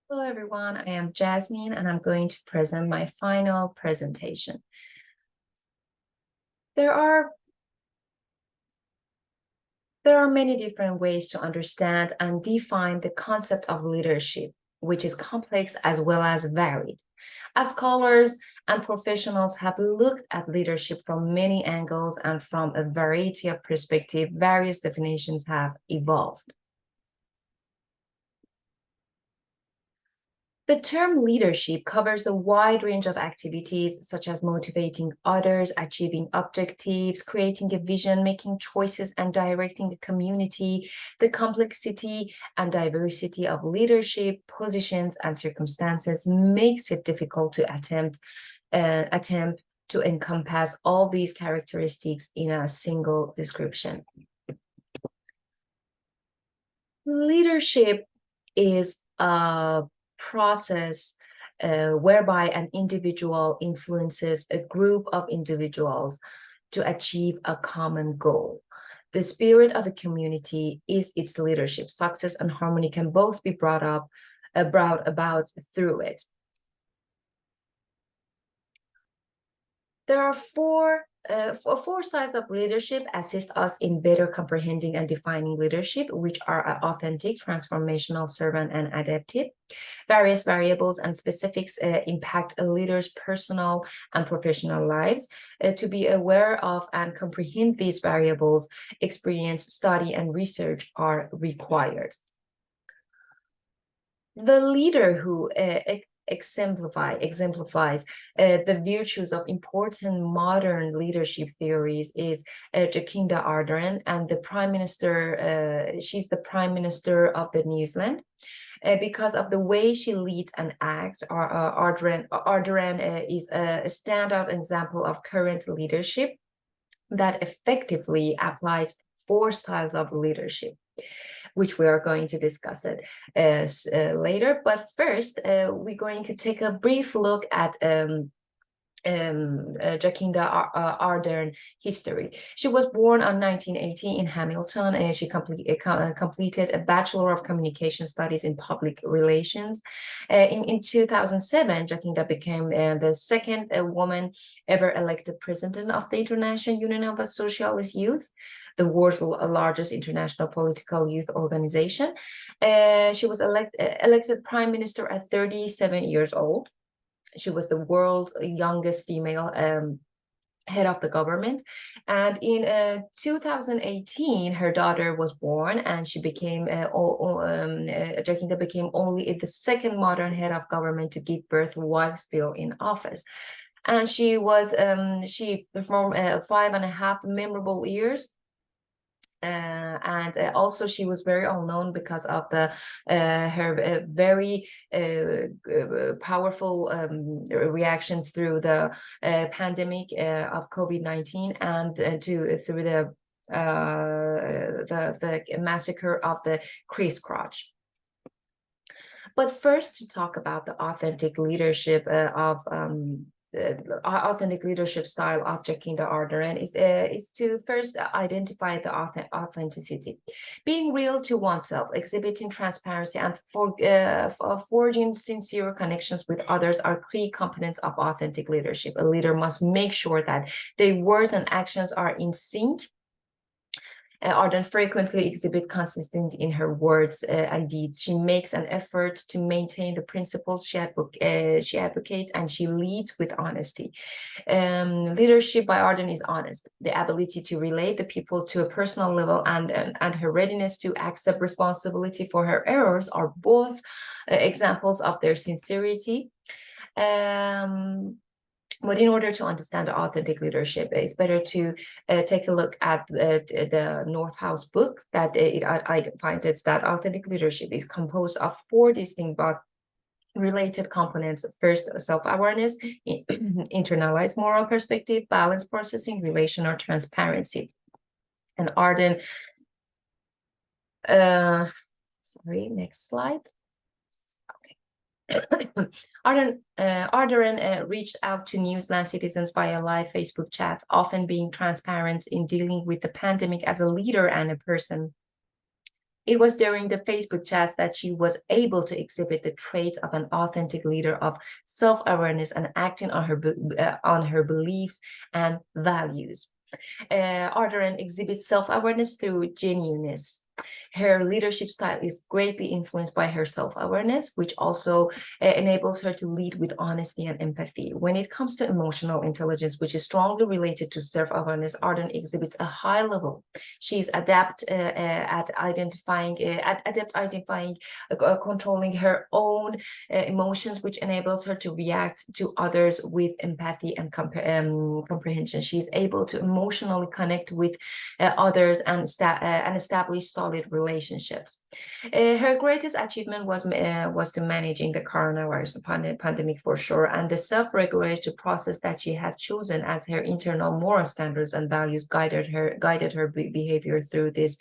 Hello everyone, I am Jasmine and I'm going to present my final presentation. There are many different ways to understand and define the concept of leadership, which is complex as well as varied. As scholars and professionals have looked at leadership from many angles and from a variety of perspectives, various definitions have evolved. The term leadership covers a wide range of activities such as motivating others, achieving objectives, creating a vision, making choices, and directing a community. The complexity and diversity of leadership, positions, and circumstances makes it difficult to attempt to encompass all these characteristics in a single description. Leadership is a process whereby an individual influences a group of individuals to achieve a common goal. The spirit of a community is its leadership. Success and harmony can both be brought about through it. There are four styles of leadership assist us in better comprehending and defining leadership, which are authentic, transformational, servant, and adaptive. Various variables and specifics impact a leader's personal and professional lives. To be aware of and comprehend these variables, experience, study, and research are required. The leader who exemplifies the virtues of important modern leadership theories is Jacinda Ardern, and the Prime Minister, she's the Prime Minister of the New Zealand. Because of the way she leads and acts, Ardern is a standout example of current leadership that effectively applies four styles of leadership, which we are going to discuss it later. But first, we're going to take a brief look at Jacinda Ardern history. She was born on 1980 in Hamilton, and she completed a Bachelor of Communication Studies in Public Relations. In 2007, Jacinda became the second woman ever elected president of the International Union of Socialist Youth, the world's largest international political youth organization. She was elected prime minister at 37 years old. She was the world's youngest female head of the government. And in 2018, her daughter was born, and she became Jacinda became only the second modern head of government to give birth while still in office. And she performed 5.5 memorable years. And also she was very well known because of her very powerful reaction through the pandemic of COVID-19 and through the massacre of the Christchurch. But first, to talk about the authentic leadership authentic leadership style of Jacinda Ardern is to first identify the authenticity, being real to oneself, exhibiting transparency, and forging sincere connections with others are key components of authentic leadership. A leader must make sure that their words and actions are in sync. Ardern frequently exhibits consistency in her words and deeds. She makes an effort to maintain the principles she advocates, and she leads with honesty. Leadership by Ardern is honest. The ability to relate the people to a personal level and her readiness to accept responsibility for her errors are both examples of their sincerity. But in order to understand authentic leadership, it's better to take a look at the North House book that I find it's that authentic leadership is composed of four distinct but related components. First, self-awareness, internalized moral perspective, balanced processing, relational transparency. And Ardern, sorry, next slide. Ardern reached out to New Zealand citizens via live Facebook chats, often being transparent in dealing with the pandemic as a leader and a person. It was during the Facebook chats that she was able to exhibit the traits of an authentic leader of self-awareness and acting on her beliefs and values. Ardern exhibits self-awareness through genuineness. Her leadership style is greatly influenced by her self-awareness, which also enables her to lead with honesty and empathy. When it comes to emotional intelligence, which is strongly related to self-awareness, Ardern exhibits a high level. She's adept at identifying, controlling her own emotions, which enables her to react to others with empathy and comprehension. She's able to emotionally connect with others and establish solid relationships. Her greatest achievement was to managing the coronavirus pandemic for sure, and the self-regulatory process that she has chosen as her internal moral standards and values guided her behavior through this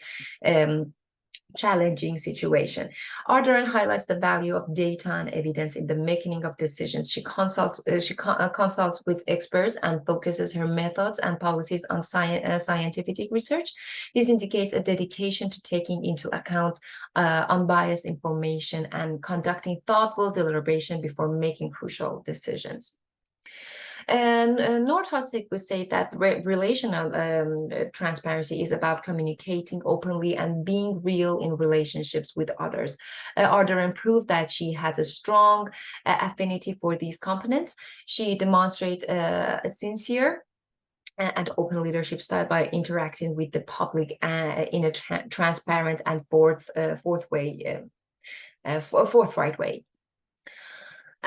challenging situation. Ardern highlights the value of data and evidence in the making of decisions. She consults with experts and focuses her methods and policies on scientific research. This indicates a dedication to taking into account unbiased information and conducting thoughtful deliberation before making crucial decisions. And Nordhausig would say that relational transparency is about communicating openly and being real in relationships with others. Ardern proved that she has a strong affinity for these components. She demonstrates a sincere and open leadership style by interacting with the public in a transparent and forthright way.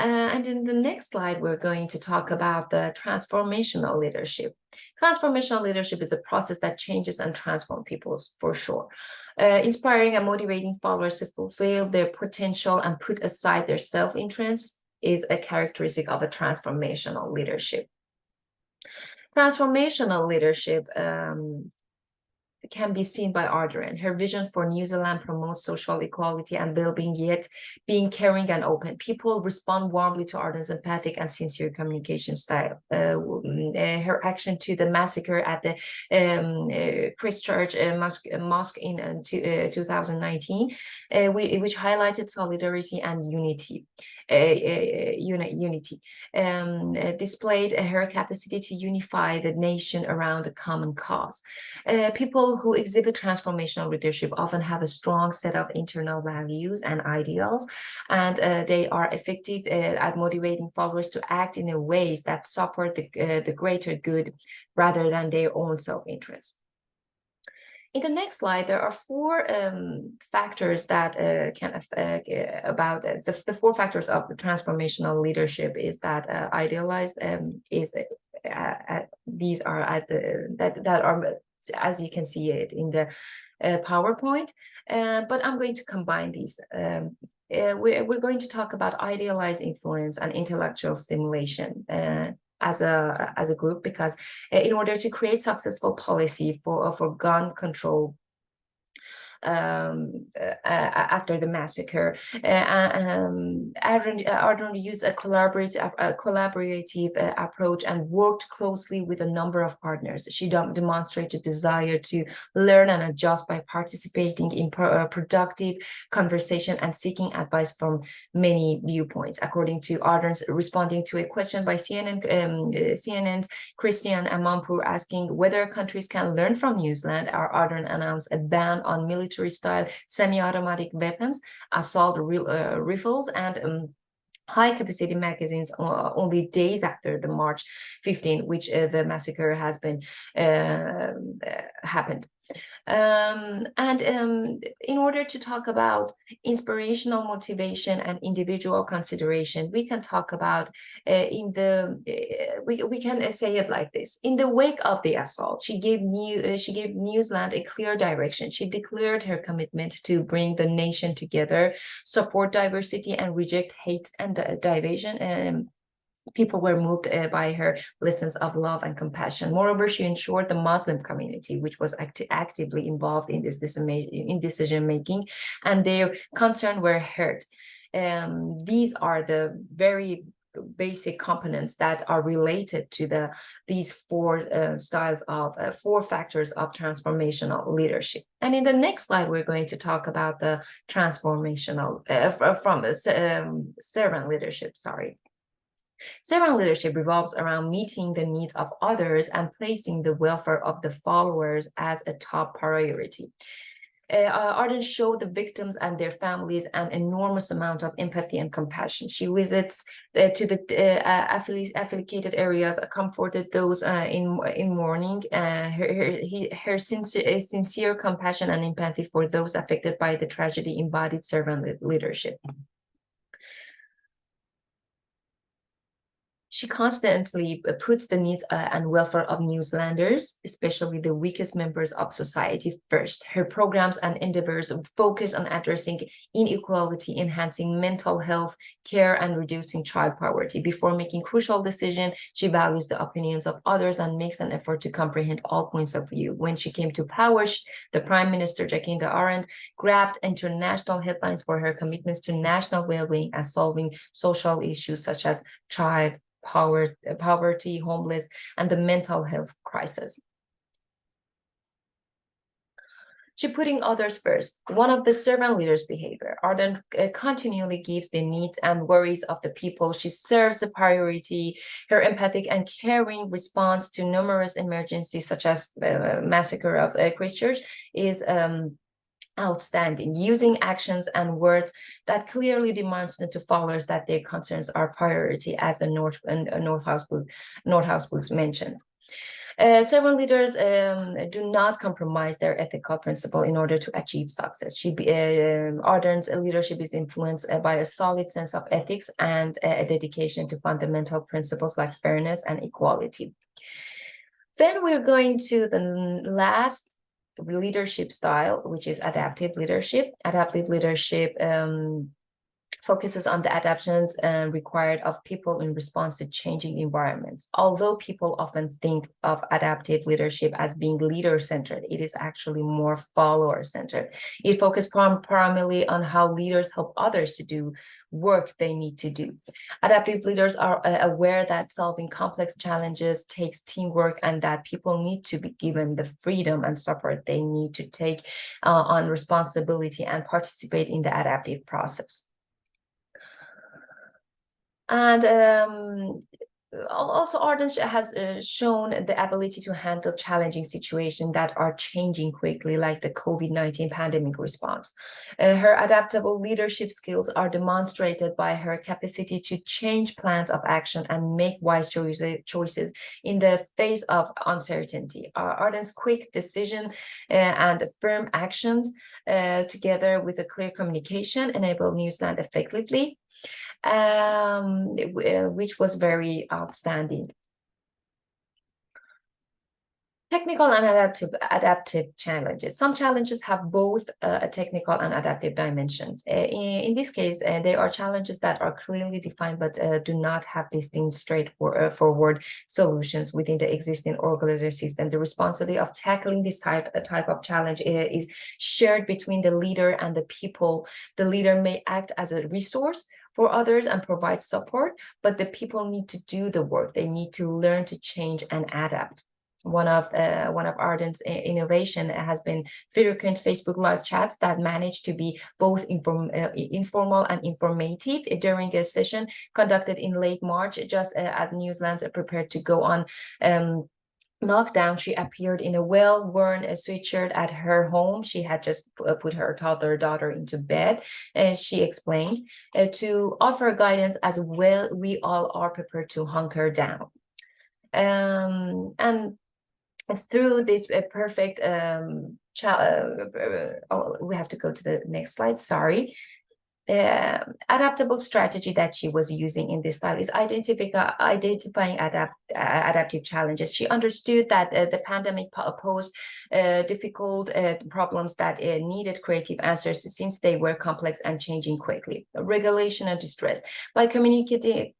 And in the next slide, we're going to talk about the transformational leadership. Transformational leadership is a process that changes and transforms people for sure. Inspiring and motivating followers to fulfill their potential and put aside their self-interest is a characteristic of a transformational leadership. Transformational leadership can be seen by Ardern. Her vision for New Zealand promotes social equality and well-being, yet being caring and open. People respond warmly to Ardern's empathic and sincere communication style. Her action to the massacre at the Christchurch mosque in 2019, which highlighted solidarity and unity. Displayed her capacity to unify the nation around a common cause. People who exhibit transformational leadership often have a strong set of internal values and ideals, and they are effective at motivating followers to act in ways that support the greater good rather than their own self-interest. In the next slide, there are four factors that can affect about the four factors of the transformational leadership is that idealized these are at the that are, as you can see it in the PowerPoint, but I'm going to combine these. We're going to talk about idealized influence and intellectual stimulation as a group, because in order to create successful policy for gun control after the massacre, Ardern used a collaborative approach and worked closely with a number of partners. She demonstrated desire to learn and adjust by participating in productive conversation and seeking advice from many viewpoints. According to Ardern's responding to a question by CNN's Christian Amanpour asking whether countries can learn from New Zealand, Ardern announced a ban on military-style semi-automatic weapons, assault rifles, and high-capacity magazines only days after the March 15, which the massacre has been happened. In order to talk about inspirational motivation and individual consideration, we can talk about we can say it like this: in the wake of the assault, she gave New Zealand a clear direction. She declared her commitment to bring the nation together, support diversity, and reject hate and division. People were moved by her lessons of love and compassion. Moreover, she ensured the Muslim community, which was actively involved in this decision-making, and their concerns were heard. These are the very basic components that are related to these four styles of four factors of transformational leadership. And in the next slide, we're going to talk about the transformational servant leadership. Sorry. Servant leadership revolves around meeting the needs of others and placing the welfare of the followers as a top priority. Arden showed the victims and their families an enormous amount of empathy and compassion. She visits to the affiliated areas, comforted those in mourning. Her sincere compassion and empathy for those affected by the tragedy embodied servant leadership. She constantly puts the needs and welfare of New Zealanders, especially the weakest members of society, first. Her programs and endeavors focus on addressing inequality, enhancing mental health care, and reducing child poverty. Before making crucial decisions, she values the opinions of others and makes an effort to comprehend all points of view. When she came to power, the Prime Minister, Jacinda Ardern, grabbed international headlines for her commitments to national well-being and solving social issues such as child poverty, homeless, and the mental health crisis. She putting others first. One of the servant leaders' behavior. Ardern continually gives the needs and worries of the people she serves the priority. Her empathic and caring response to numerous emergencies, such as massacre of Christchurch, is outstanding, using actions and words that clearly demonstrate to followers that their concerns are priority, as the North House books mentioned. Several leaders do not compromise their ethical principle in order to achieve success. Ardern's leadership is influenced by a solid sense of ethics and a dedication to fundamental principles like fairness and equality. Then we're going to the last leadership style, which is adaptive leadership. Adaptive leadership focuses on the adaptations required of people in response to changing environments. Although people often think of adaptive leadership as being leader-centered, it is actually more follower-centered. It focuses primarily on how leaders help others to do work they need to do. Adaptive leaders are aware that solving complex challenges takes teamwork and that people need to be given the freedom and support they need to take on responsibility and participate in the adaptive process. And also, Ardern has shown the ability to handle challenging situations that are changing quickly, like the COVID-19 pandemic response. Her adaptable leadership skills are demonstrated by her capacity to change plans of action and make wise choices in the face of uncertainty. Ardern's quick decision and firm actions, together with a clear communication, enable New Zealand effectively, which was very outstanding. Technical and adaptive challenges. Some challenges have both technical and adaptive dimensions. In this case, they are challenges that are clearly defined but do not have distinct, straightforward solutions within the existing organizational system. The responsibility of tackling this type of challenge is shared between the leader and the people. The leader may act as a resource for others and provide support, but the people need to do the work. They need to learn to change and adapt. One of Ardern's innovation has been frequent Facebook live chats that managed to be both informal and informative. During a session conducted in late March, just as New Zealand prepared to go on lockdown, she appeared in a well-worn sweatshirt at her home. She had just put her toddler daughter into bed, and she explained to offer guidance as well. We all are prepared to hunker down. And through this perfect we have to go to the next slide, sorry. Adaptable strategy that she was using in this style is identifying adaptive challenges. She understood that the pandemic posed difficult problems that needed creative answers since they were complex and changing quickly. Regulation and distress. By communicating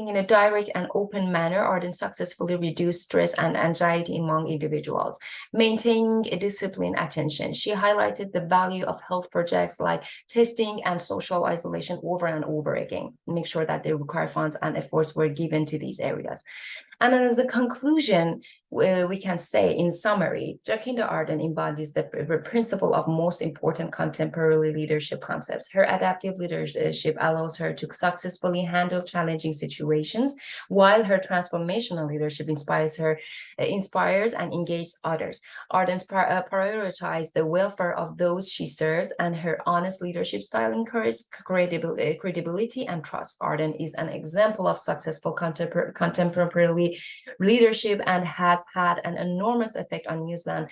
in a direct and open manner, Ardern successfully reduced stress and anxiety among individuals. Maintaining a disciplined attention. She highlighted the value of health projects like testing and social social isolation over and over again, make sure that the required funds and efforts were given to these areas. And as a conclusion, we can say, in summary, Jacinda Ardern embodies the principle of most important contemporary leadership concepts. Her adaptive leadership allows her to successfully handle challenging situations, while her transformational leadership inspires and engages others. Ardern prioritizes the welfare of those she serves, and her honest leadership style encourages credibility and trust. Ardern is an example of successful contemporary leadership and has had an enormous effect on New Zealand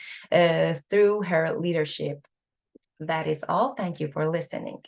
through her leadership. That is all. Thank you for listening.